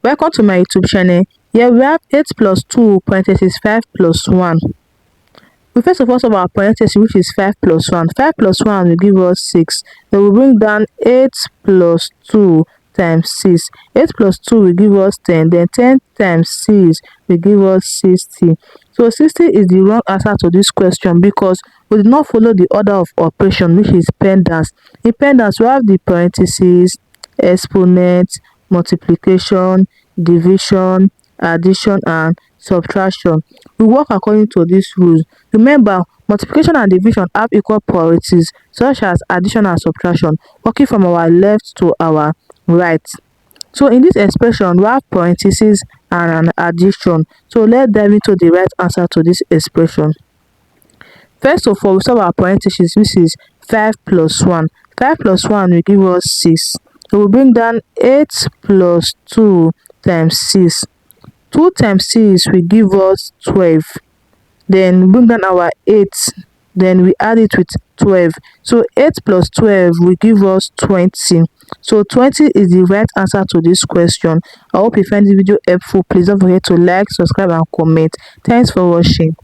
Welcome to my YouTube channel. Here we have 8 plus 2 parenthesis 5 plus 1. We first of all solve our parenthesis, which is 5 plus 1. 5 plus 1 will give us 6. Then we bring down 8 plus 2 times 6. 8 plus 2 will give us 10. Then 10 times 6 will give us 60. So 60 is the wrong answer to this question because we did not follow the order of operation, which is PEMDAS. In PEMDAS, we have the parentheses, exponents, multiplication, division, addition, and subtraction. We work according to these rules. Remember, multiplication and division have equal priorities, such as addition and subtraction, working from our left to our right. So in this expression, we have parentheses and an addition. So let's dive into the right answer to this expression. First of all, we solve our parentheses, which is 5 plus 1. 5 plus 1 will give us 6. So we bring down 8 plus 2 times 6. 2 times 6 will give us 12. Then bring down our 8. Then we add it with 12. So 8 plus 12 will give us 20. So 20 is the right answer to this question. I hope you find this video helpful. Please don't forget to like, subscribe, and comment. Thanks for watching.